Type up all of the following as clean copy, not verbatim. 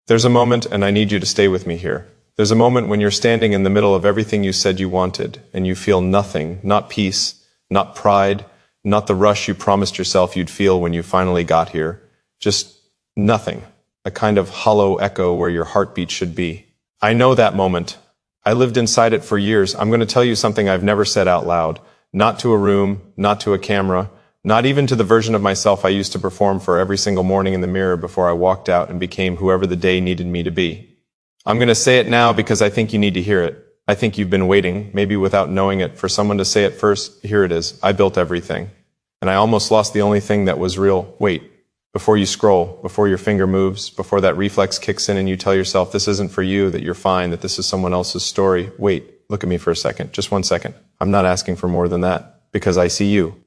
There's a moment, and I need you to stay with me here. There's a moment when you're standing in the middle of everything you said you wanted, and you feel nothing, not peace, not pride, not the rush you promised yourself you'd feel when you finally got here. Just nothing. A kind of hollow echo where your heartbeat should be. I know that moment. I lived inside it for years. I'm going to tell you something I've never said out loud. Not to a room, not to a camera, not even to the version of myself I used to perform for every single morning in the mirror before I walked out and became whoever the day needed me to be. I'm going to say it now because I think you need to hear it. I think you've been waiting, maybe without knowing it, for someone to say it first. Here it is. I built everything. And I almost lost the only thing that was real. Wait. Before you scroll, before your finger moves, before that reflex kicks in and you tell yourself this isn't for you, that you're fine, that this is someone else's story. Wait, look at me for a second. Just 1 second. I'm not asking for more than that. Because I see you.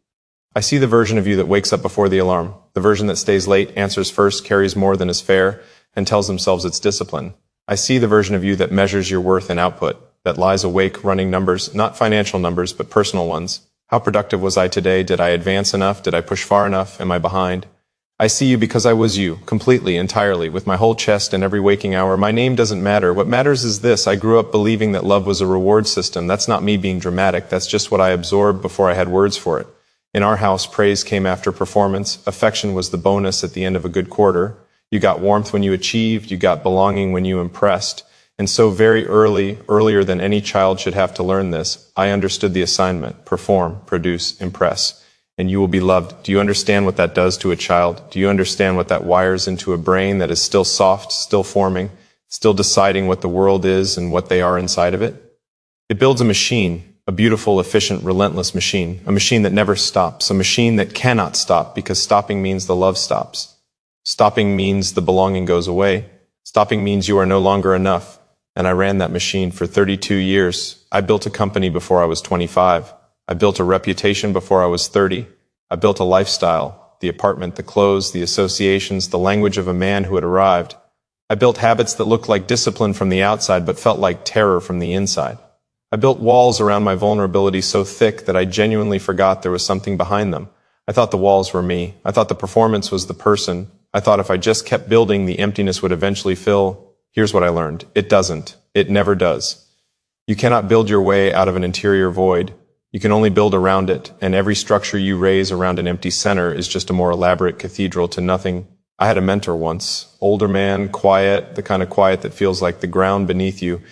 I see the version of you that wakes up before the alarm, the version that stays late, answers first, carries more than is fair, and tells themselves it's discipline. I see the version of you that measures your worth and output, that lies awake running numbers, not financial numbers, but personal ones. How productive was I today? Did I advance enough? Did I push far enough? Am I behind? I see you because I was you, completely, entirely, with my whole chest and every waking hour. My name doesn't matter. What matters is this. I grew up believing that love was a reward system. That's not me being dramatic. That's just what I absorbed before I had words for it. In our house, praise came after performance. Affection was the bonus at the end of a good quarter. You got warmth when you achieved. You got belonging when you impressed. And so very early, earlier than any child should have to learn this, I understood the assignment. Perform, produce, impress. And you will be loved. Do you understand what that does to a child? Do you understand what that wires into a brain that is still soft, still forming, still deciding what the world is and what they are inside of it? It builds a machine, a beautiful, efficient, relentless machine, a machine that never stops, a machine that cannot stop because stopping means the love stops. Stopping means the belonging goes away. Stopping means you are no longer enough. And I ran that machine for 32 years. I built a company before I was 25. I built a reputation before I was 30. I built a lifestyle, the apartment, the clothes, the associations, the language of a man who had arrived. I built habits that looked like discipline from the outside but felt like terror from the inside. I built walls around my vulnerability so thick that I genuinely forgot there was something behind them. I thought the walls were me. I thought the performance was the person. I thought if I just kept building, the emptiness would eventually fill. Here's what I learned. It doesn't. It never does. You cannot build your way out of an interior void. You can only build around it, and every structure you raise around an empty center is just a more elaborate cathedral to nothing. I had a mentor once, older man, quiet, the kind of quiet that feels like the ground beneath you.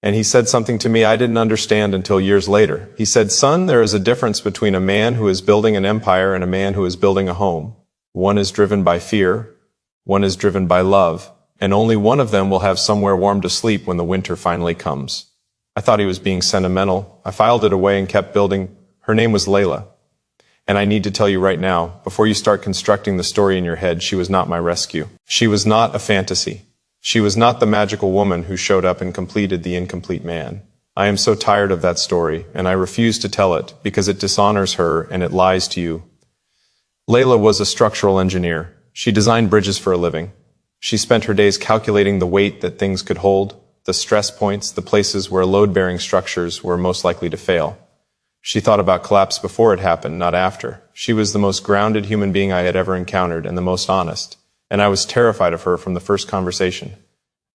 And he said something to me I didn't understand until years later. He said, "Son, there is a difference between a man who is building an empire and a man who is building a home. One is driven by fear, one is driven by love, and only one of them will have somewhere warm to sleep when the winter finally comes." I thought he was being sentimental. I filed it away and kept building. Her name was Layla. And I need to tell you right now, before you start constructing the story in your head, she was not my rescue. She was not a fantasy. She was not the magical woman who showed up and completed the incomplete man. I am so tired of that story, and I refuse to tell it because it dishonors her and it lies to you. Layla was a structural engineer. She designed bridges for a living. She spent her days calculating the weight that things could hold, the stress points, the places where load-bearing structures were most likely to fail. She thought about collapse before it happened, not after. She was the most grounded human being I had ever encountered and the most honest, and I was terrified of her from the first conversation.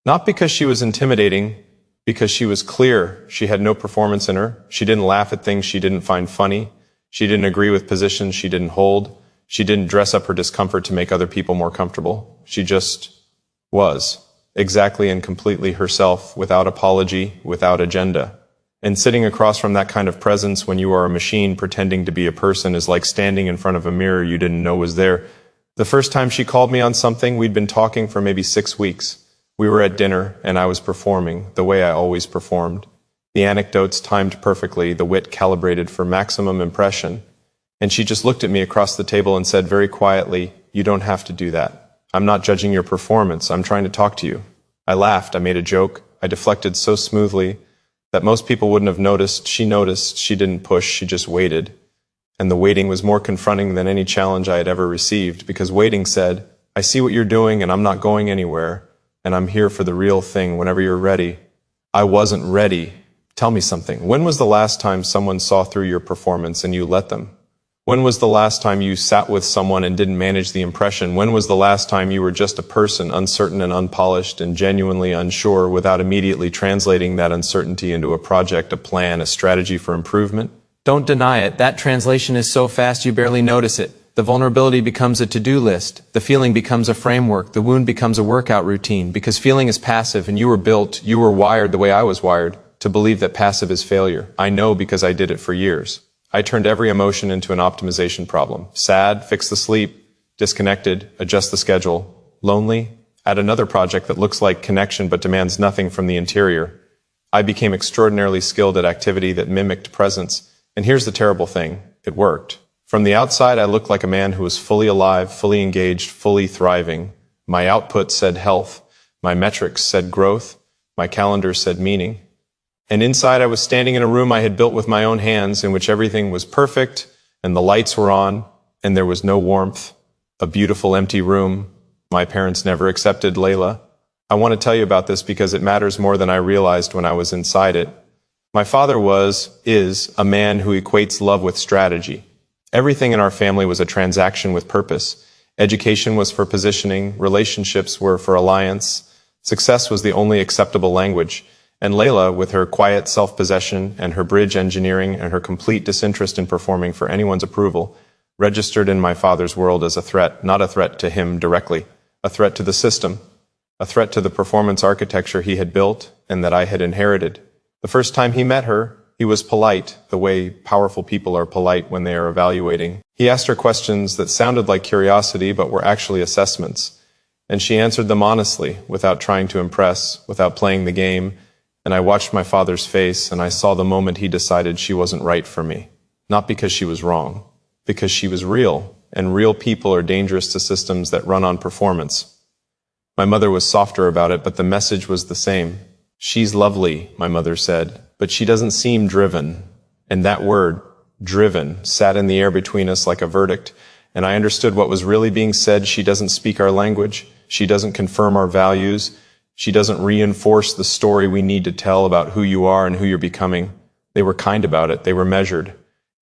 Not because she was intimidating, because she was clear. She had no performance in her. She didn't laugh at things she didn't find funny. She didn't agree with positions she didn't hold. She didn't dress up her discomfort to make other people more comfortable. She just was. Exactly and completely herself, without apology, without agenda. And sitting across from that kind of presence when you are a machine pretending to be a person is like standing in front of a mirror you didn't know was there. The first time she called me on something, we'd been talking for maybe 6 weeks. We were at dinner, and I was performing, the way I always performed. The anecdotes timed perfectly, the wit calibrated for maximum impression. And she just looked at me across the table and said very quietly, "You don't have to do that. I'm not judging your performance. I'm trying to talk to you." I laughed. I made a joke. I deflected so smoothly that most people wouldn't have noticed. She noticed. She didn't push. She just waited. And the waiting was more confronting than any challenge I had ever received, because waiting said, "I see what you're doing and I'm not going anywhere, and I'm here for the real thing whenever you're ready." I wasn't ready. Tell me something. When was the last time someone saw through your performance and you let them? When was the last time you sat with someone and didn't manage the impression? When was the last time you were just a person, uncertain and unpolished and genuinely unsure, without immediately translating that uncertainty into a project, a plan, a strategy for improvement? Don't deny it. That translation is so fast you barely notice it. The vulnerability becomes a to-do list. The feeling becomes a framework. The wound becomes a workout routine. Because feeling is passive and you were wired the way I was wired, to believe that passive is failure. I know because I did it for years. I turned every emotion into an optimization problem. Sad, fix the sleep. Disconnected, adjust the schedule. Lonely, add another project that looks like connection but demands nothing from the interior. I became extraordinarily skilled at activity that mimicked presence. And here's the terrible thing. It worked. From the outside, I looked like a man who was fully alive, fully engaged, fully thriving. My output said health. My metrics said growth. My calendar said meaning. And inside, I was standing in a room I had built with my own hands, in which everything was perfect, and the lights were on, and there was no warmth. A beautiful empty room. My parents never accepted Layla. I want to tell you about this because it matters more than I realized when I was inside it. My father is a man who equates love with strategy. Everything in our family was a transaction with purpose. Education was for positioning, relationships were for alliance, success was the only acceptable language. And Layla, with her quiet self-possession and her bridge engineering and her complete disinterest in performing for anyone's approval, registered in my father's world as a threat, not a threat to him directly, a threat to the system, a threat to the performance architecture he had built and that I had inherited. The first time he met her, he was polite, the way powerful people are polite when they are evaluating. He asked her questions that sounded like curiosity but were actually assessments. And she answered them honestly, without trying to impress, without playing the game. And I watched my father's face, and I saw the moment he decided she wasn't right for me. Not because she was wrong, because she was real, and real people are dangerous to systems that run on performance. My mother was softer about it, but the message was the same. She's lovely, my mother said, but she doesn't seem driven. And that word, driven, sat in the air between us like a verdict, and I understood what was really being said. She doesn't speak our language. She doesn't confirm our values. She doesn't reinforce the story we need to tell about who you are and who you're becoming. They were kind about it. They were measured.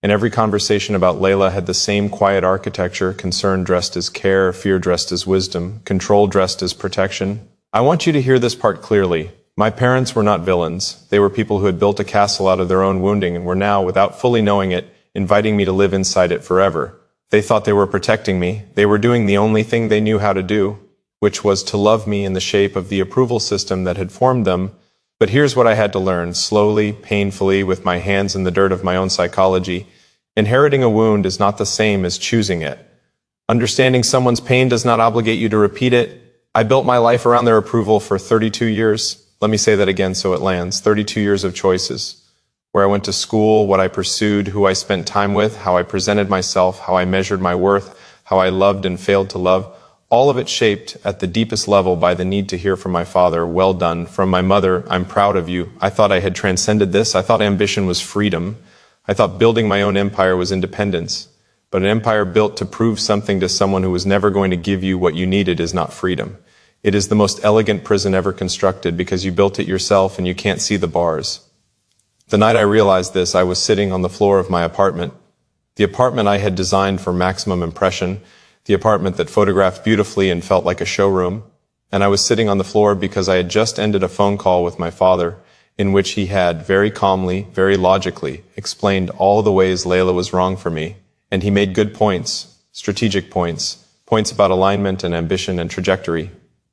And every conversation about Layla had the same quiet architecture, concern dressed as care, fear dressed as wisdom, control dressed as protection. I want you to hear this part clearly. My parents were not villains. They were people who had built a castle out of their own wounding and were now, without fully knowing it, inviting me to live inside it forever. They thought they were protecting me. They were doing the only thing they knew how to do, which was to love me in the shape of the approval system that had formed them. But here's what I had to learn, slowly, painfully, with my hands in the dirt of my own psychology. Inheriting a wound is not the same as choosing it. Understanding someone's pain does not obligate you to repeat it. I built my life around their approval for 32 years. Let me say that again so it lands. 32 years of choices. Where I went to school, what I pursued, who I spent time with, how I presented myself, how I measured my worth, how I loved and failed to love. All of it shaped at the deepest level by the need to hear from my father, well done, from my mother, I'm proud of you. I thought I had transcended this. I thought ambition was freedom. I thought building my own empire was independence. But an empire built to prove something to someone who was never going to give you what you needed is not freedom. It is the most elegant prison ever constructed because you built it yourself and you can't see the bars. The night I realized this, I was sitting on the floor of my apartment. The apartment I had designed for maximum impression, the apartment that photographed beautifully and felt like a showroom. And I was sitting on the floor because I had just ended a phone call with my father in which he had very calmly, very logically explained all the ways Layla was wrong for me. And he made good points, strategic points, points about alignment and ambition and trajectory.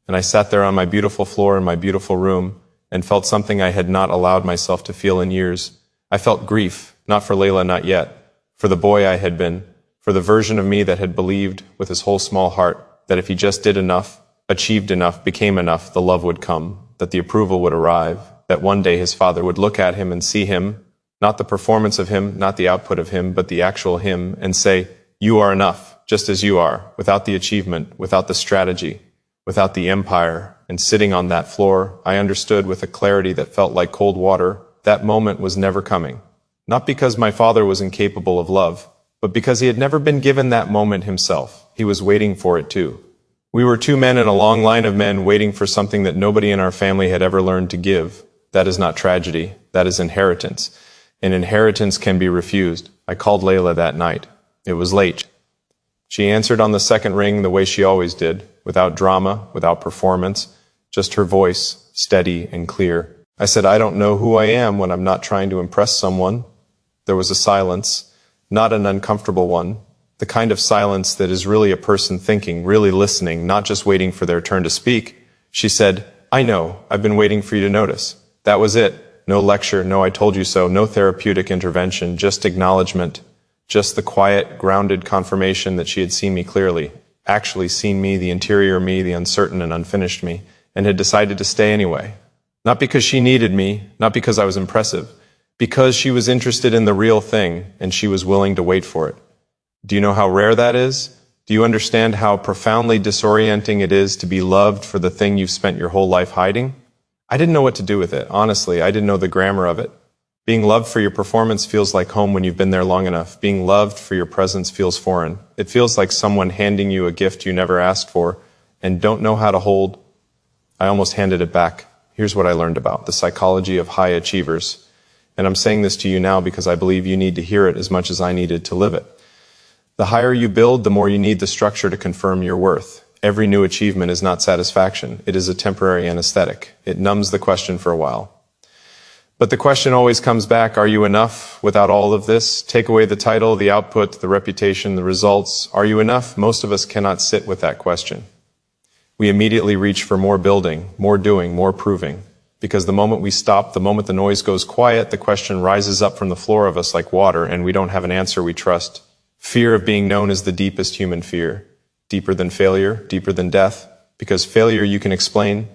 And I sat there on my beautiful floor in my beautiful room and felt something I had not allowed myself to feel in years. I felt grief, not for Layla, not yet, for the boy I had been, for the version of me that had believed with his whole small heart that if he just did enough, achieved enough, became enough, the love would come, that the approval would arrive, that one day his father would look at him and see him, not the performance of him, not the output of him, but the actual him, and say, you are enough, just as you are, without the achievement, without the strategy, without the empire. And sitting on that floor, I understood with a clarity that felt like cold water, that moment was never coming. Not because my father was incapable of love, but because he had never been given that moment himself. He was waiting for it too. We were two men in a long line of men waiting for something that nobody in our family had ever learned to give. That is not tragedy. That is inheritance. And inheritance can be refused. I called Layla that night. It was late. She answered on the second ring the way she always did, without drama, without performance, just her voice, steady and clear. I said, I don't know who I am when I'm not trying to impress someone. There was a silence, not an uncomfortable one, the kind of silence that is really a person thinking, really listening, not just waiting for their turn to speak. She said, I know, I've been waiting for you to notice. That was it. No lecture, no I told you so, no therapeutic intervention, just acknowledgement, just the quiet, grounded confirmation that she had seen me clearly, actually seen me, the interior me, the uncertain and unfinished me, and had decided to stay anyway. Not because she needed me, not because I was impressive, because she was interested in the real thing and she was willing to wait for it. Do you know how rare that is? Do you understand how profoundly disorienting it is to be loved for the thing you've spent your whole life hiding? I didn't know what to do with it. Honestly, I didn't know the grammar of it. Being loved for your performance feels like home when you've been there long enough. Being loved for your presence feels foreign. It feels like someone handing you a gift you never asked for and don't know how to hold. I almost handed it back. Here's what I learned about the psychology of high achievers. And I'm saying this to you now because I believe you need to hear it as much as I needed to live it. The higher you build, the more you need the structure to confirm your worth. Every new achievement is not satisfaction. It is a temporary anesthetic. It numbs the question for a while. But the question always comes back, are you enough without all of this? Take away the title, the output, the reputation, the results. Are you enough? Most of us cannot sit with that question. We immediately reach for more building, more doing, more proving. Because the moment we stop, the moment the noise goes quiet, the question rises up from the floor of us like water, and we don't have an answer we trust. Fear of being known is the deepest human fear. Deeper than failure, deeper than death. Because failure you can explain,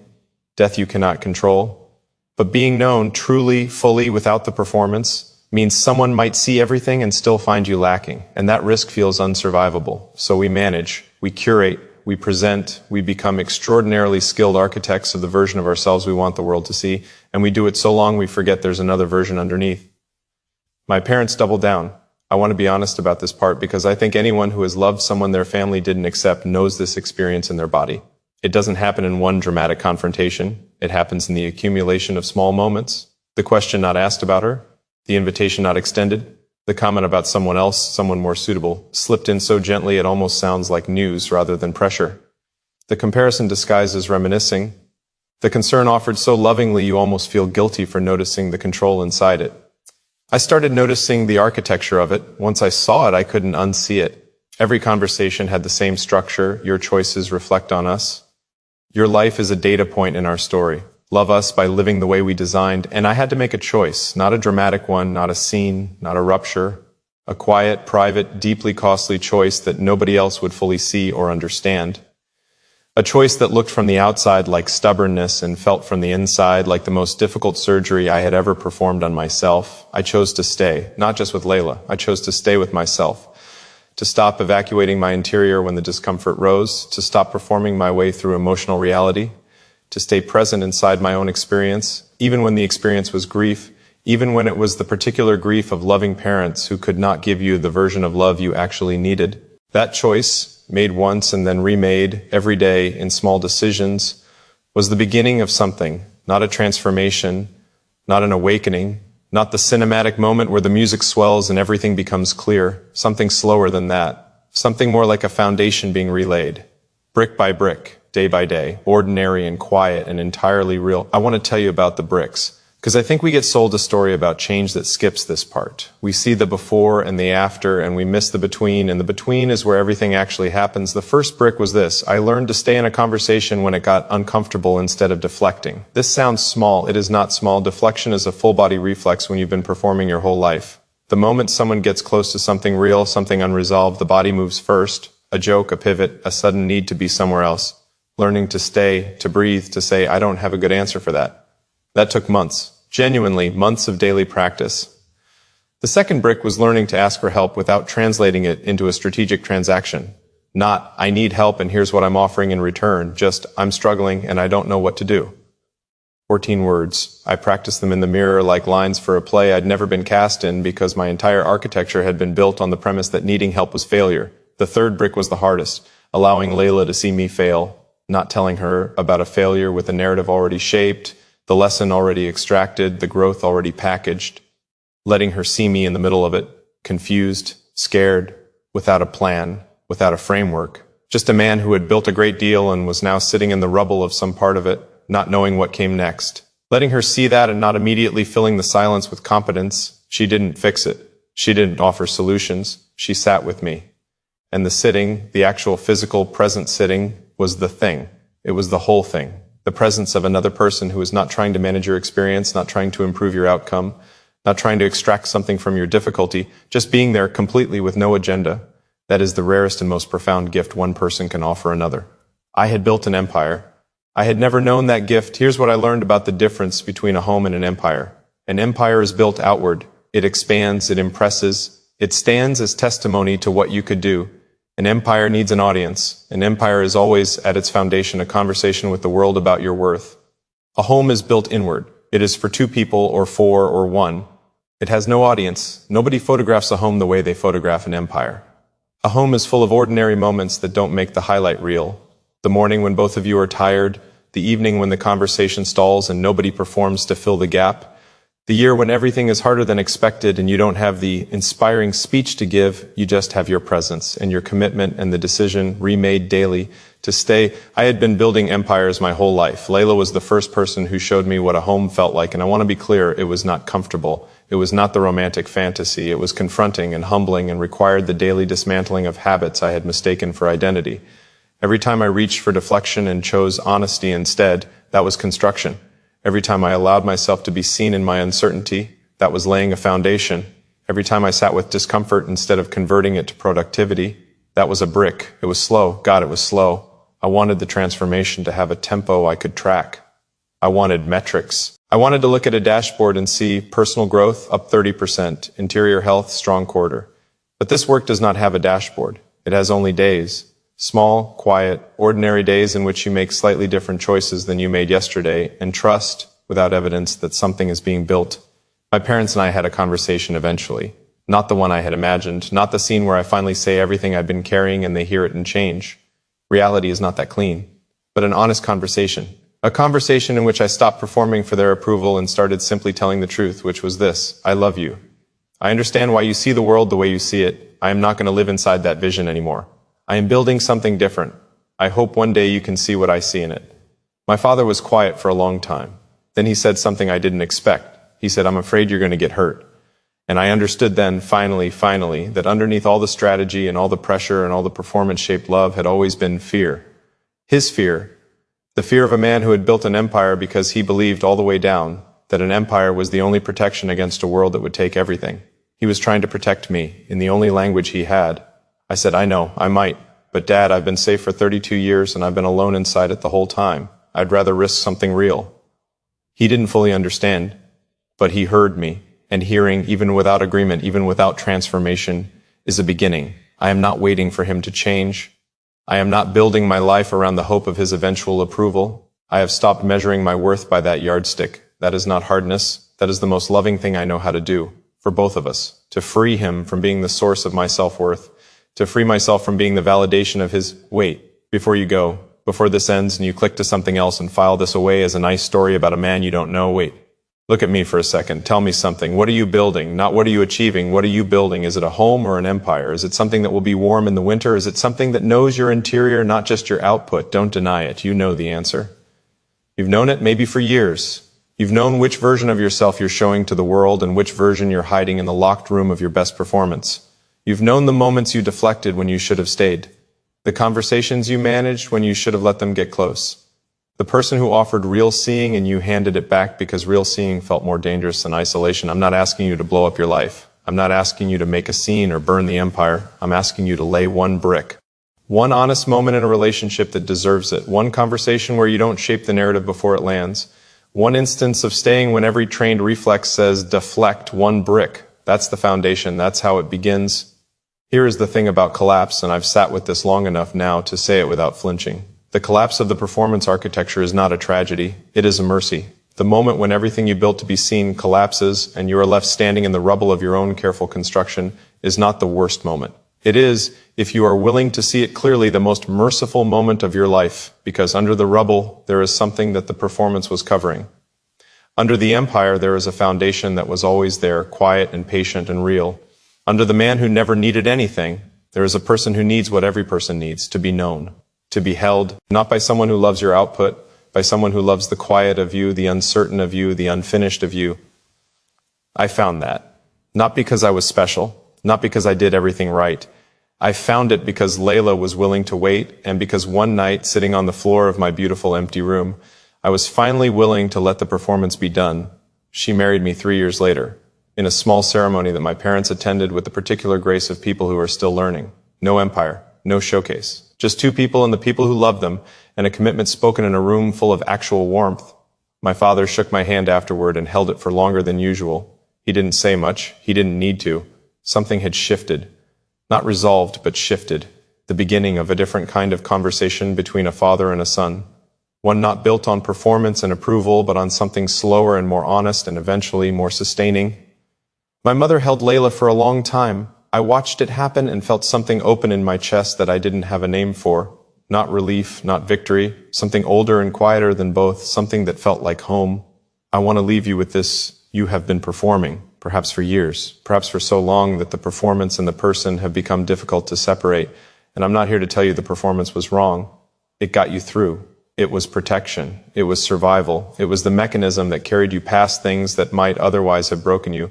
death you cannot control. But being known truly, fully, without the performance, means someone might see everything and still find you lacking. And that risk feels unsurvivable. So we manage, we curate, we present, we become extraordinarily skilled architects of the version of ourselves we want the world to see. And we do it so long we forget there's another version underneath. My parents doubled down. I want to be honest about this part because I think anyone who has loved someone their family didn't accept knows this experience in their body. It doesn't happen in one dramatic confrontation. It happens in the accumulation of small moments. The question not asked about her, the invitation not extended, the comment about someone else, someone more suitable, slipped in so gently it almost sounds like news rather than pressure. The comparison disguised as reminiscing, the concern offered so lovingly you almost feel guilty for noticing the control inside it. I started noticing the architecture of it. Once I saw it, I couldn't unsee it. Every conversation had the same structure. Your choices reflect on us. Your life is a data point in our story. Love us by living the way we designed. And I had to make a choice, not a dramatic one, not a scene, not a rupture. A quiet, private, deeply costly choice that nobody else would fully see or understand. A choice that looked from the outside like stubbornness and felt from the inside like the most difficult surgery I had ever performed on myself. I chose to stay, not just with Layla. I chose to stay with myself. To stop evacuating my interior when the discomfort rose. To stop performing my way through emotional reality. To stay present inside my own experience, even when the experience was grief, even when it was the particular grief of loving parents who could not give you the version of love you actually needed. That choice, made once and then remade every day in small decisions, was the beginning of something, not a transformation, not an awakening, not the cinematic moment where the music swells and everything becomes clear, something slower than that, something more like a foundation being relaid, brick by brick, day by day, ordinary and quiet and entirely real. I want to tell you about the bricks. Because I think we get sold a story about change that skips this part. We see the before and the after, and we miss the between, and the between is where everything actually happens. The first brick was this. I learned to stay in a conversation when it got uncomfortable instead of deflecting. This sounds small. It is not small. Deflection is a full-body reflex when you've been performing your whole life. The moment someone gets close to something real, something unresolved, the body moves first. A joke, a pivot, a sudden need to be somewhere else. Learning to stay, to breathe, to say, I don't have a good answer for that. That took months. Genuinely, months of daily practice. The second brick was learning to ask for help without translating it into a strategic transaction. Not, I need help and here's what I'm offering in return, just, I'm struggling and I don't know what to do. 14 words. I practiced them in the mirror like lines for a play I'd never been cast in because my entire architecture had been built on the premise that needing help was failure. The third brick was the hardest, allowing Layla to see me fail, not telling her about a failure with a narrative already shaped, the lesson already extracted, the growth already packaged, letting her see me in the middle of it, confused, scared, without a plan, without a framework. Just a man who had built a great deal and was now sitting in the rubble of some part of it, not knowing what came next. Letting her see that and not immediately filling the silence with competence, she didn't fix it. She didn't offer solutions. She sat with me. And the sitting, the actual physical present sitting, was the thing. It was the whole thing. The presence of another person who is not trying to manage your experience, not trying to improve your outcome, not trying to extract something from your difficulty, just being there completely with no agenda. That is the rarest and most profound gift one person can offer another. I had built an empire. I had never known that gift. Here's what I learned about the difference between a home and an empire. An empire is built outward. It expands, it impresses, it stands as testimony to what you could do. An empire needs an audience. An empire is always, at its foundation, a conversation with the world about your worth. A home is built inward. It is for two people or four or one. It has no audience. Nobody photographs a home the way they photograph an empire. A home is full of ordinary moments that don't make the highlight reel. The morning when both of you are tired, the evening when the conversation stalls and nobody performs to fill the gap, the year when everything is harder than expected and you don't have the inspiring speech to give, you just have your presence and your commitment and the decision remade daily to stay. I had been building empires my whole life. Layla was the first person who showed me what a home felt like, and I want to be clear, it was not comfortable. It was not the romantic fantasy. It was confronting and humbling and required the daily dismantling of habits I had mistaken for identity. Every time I reached for deflection and chose honesty instead, that was construction. Every time I allowed myself to be seen in my uncertainty, that was laying a foundation. Every time I sat with discomfort instead of converting it to productivity, that was a brick. It was slow. God, it was slow. I wanted the transformation to have a tempo I could track. I wanted metrics. I wanted to look at a dashboard and see personal growth up 30%, interior health, strong quarter. But this work does not have a dashboard. It has only days. Small, quiet, ordinary days in which you make slightly different choices than you made yesterday and trust, without evidence, that something is being built. My parents and I had a conversation eventually. Not the one I had imagined, not the scene where I finally say everything I've been carrying and they hear it and change. Reality is not that clean. But an honest conversation. A conversation in which I stopped performing for their approval and started simply telling the truth, which was this: I love you. I understand why you see the world the way you see it. I am not going to live inside that vision anymore. I am building something different. I hope one day you can see what I see in it. My father was quiet for a long time. Then he said something I didn't expect. He said, I'm afraid you're going to get hurt. And I understood then, finally, that underneath all the strategy and all the pressure and all the performance-shaped love had always been fear. His fear. The fear of a man who had built an empire because he believed all the way down that an empire was the only protection against a world that would take everything. He was trying to protect me in the only language he had. I said, I know, I might. But Dad, I've been safe for 32 years and I've been alone inside it the whole time. I'd rather risk something real. He didn't fully understand, but he heard me. And hearing, even without agreement, even without transformation, is a beginning. I am not waiting for him to change. I am not building my life around the hope of his eventual approval. I have stopped measuring my worth by that yardstick. That is not hardness. That is the most loving thing I know how to do, for both of us, to free him from being the source of my self-worth, to free myself from being the validation of his, wait, before you go, before this ends and you click to something else and file this away as a nice story about a man you don't know, wait, look at me for a second, tell me something. What are you building? Not what are you achieving? What are you building? Is it a home or an empire? Is it something that will be warm in the winter? Is it something that knows your interior, not just your output? Don't deny it. You know the answer. You've known it maybe for years. You've known which version of yourself you're showing to the world and which version you're hiding in the locked room of your best performance. You've known the moments you deflected when you should have stayed. The conversations you managed when you should have let them get close. The person who offered real seeing and you handed it back because real seeing felt more dangerous than isolation. I'm not asking you to blow up your life. I'm not asking you to make a scene or burn the empire. I'm asking you to lay one brick. One honest moment in a relationship that deserves it. One conversation where you don't shape the narrative before it lands. One instance of staying when every trained reflex says deflect. One brick. That's the foundation. That's how it begins. Here is the thing about collapse, and I've sat with this long enough now to say it without flinching. The collapse of the performance architecture is not a tragedy. It is a mercy. The moment when everything you built to be seen collapses and you are left standing in the rubble of your own careful construction is not the worst moment. It is, if you are willing to see it clearly, the most merciful moment of your life, because under the rubble there is something that the performance was covering. Under the empire there is a foundation that was always there, quiet and patient and real. Under the man who never needed anything, There is a person who needs what every person needs, to be known, to be held, not by someone who loves your output, by someone who loves the quiet of you, the uncertain of you, the unfinished of you. I found that. Not because I was special, not because I did everything right. I found it because Layla was willing to wait, and because one night, sitting on the floor of my beautiful empty room, I was finally willing to let the performance be done. She married me 3 years later, in a small ceremony that my parents attended with the particular grace of people who are still learning. No empire, no showcase. Just two people and the people who loved them, and a commitment spoken in a room full of actual warmth. My father shook my hand afterward and held it for longer than usual. He didn't say much. He didn't need to. Something had shifted. Not resolved, but shifted. The beginning of a different kind of conversation between a father and a son. One not built on performance and approval, but on something slower and more honest and eventually more sustaining. My mother held Layla for a long time. I watched it happen and felt something open in my chest that I didn't have a name for. Not relief, not victory. Something older and quieter than both. Something that felt like home. I want to leave you with this. You have been performing. Perhaps for years, perhaps for so long that the performance and the person have become difficult to separate. And I'm not here to tell you the performance was wrong. It got you through. It was protection. It was survival. It was the mechanism that carried you past things that might otherwise have broken you.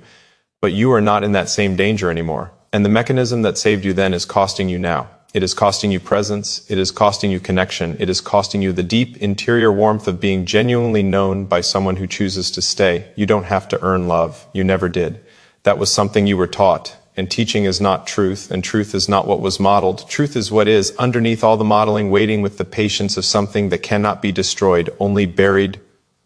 But you are not in that same danger anymore. And the mechanism that saved you then is costing you now. It is costing you presence. It is costing you connection. It is costing you the deep interior warmth of being genuinely known by someone who chooses to stay. You don't have to earn love. You never did. That was something you were taught. And teaching is not truth, and truth is not what was modeled. Truth is what is underneath all the modeling, waiting with the patience of something that cannot be destroyed, only buried.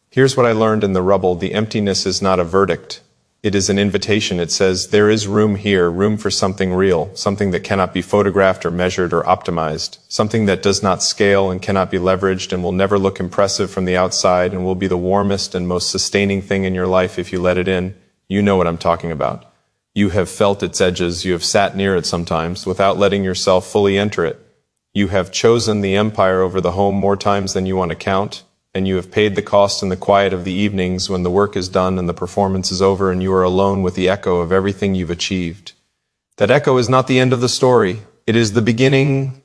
Here's what I learned in the rubble. The emptiness is not a verdict. It is an invitation. It says, there is room here, room for something real, something that cannot be photographed or measured or optimized, something that does not scale and cannot be leveraged and will never look impressive from the outside and will be the warmest and most sustaining thing in your life if you let it in. You know what I'm talking about. You have felt its edges. You have sat near it sometimes without letting yourself fully enter it. You have chosen the empire over the home more times than you want to count. And you have paid the cost in the quiet of the evenings when the work is done and the performance is over and you are alone with the echo of everything you've achieved. That echo is not the end of the story. It is the beginning.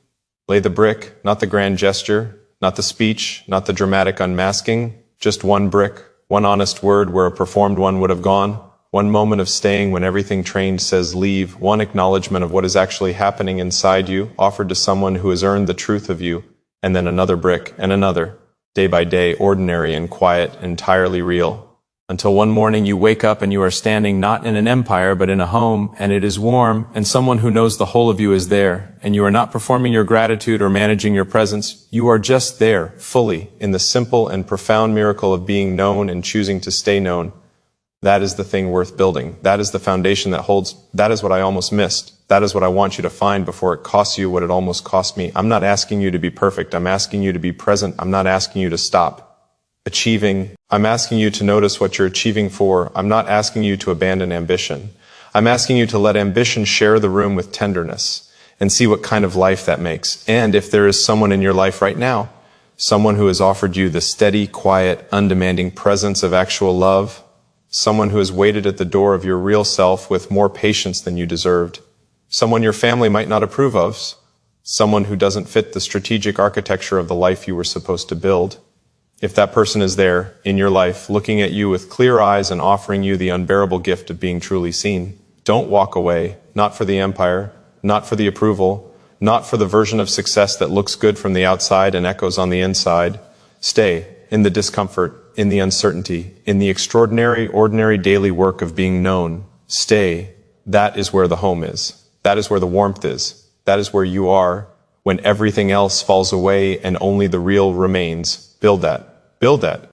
Lay the brick, not the grand gesture, not the speech, not the dramatic unmasking. Just one brick, one honest word where a performed one would have gone. One moment of staying when everything trained says leave. One acknowledgement of what is actually happening inside you, offered to someone who has earned the truth of you. And then another brick and another. Day by day, ordinary and quiet, entirely real. Until one morning you wake up and you are standing not in an empire but in a home, and it is warm, and someone who knows the whole of you is there, and you are not performing your gratitude or managing your presence. You are just there, fully, in the simple and profound miracle of being known and choosing to stay known. That is the thing worth building. That is the foundation that holds. That is what I almost missed. That is what I want you to find before it costs you what it almost cost me. I'm not asking you to be perfect. I'm asking you to be present. I'm not asking you to stop achieving. I'm asking you to notice what you're achieving for. I'm not asking you to abandon ambition. I'm asking you to let ambition share the room with tenderness and see what kind of life that makes. And if there is someone in your life right now, someone who has offered you the steady, quiet, undemanding presence of actual love, someone who has waited at the door of your real self with more patience than you deserved, someone your family might not approve of, someone who doesn't fit the strategic architecture of the life you were supposed to build. If that person is there in your life, looking at you with clear eyes and offering you the unbearable gift of being truly seen, don't walk away, not for the empire, not for the approval, not for the version of success that looks good from the outside and echoes on the inside. Stay in the discomfort, in the uncertainty, in the extraordinary, ordinary daily work of being known. Stay. That is where the home is. That is where the warmth is. That is where you are when everything else falls away and only the real remains. Build that. Build that.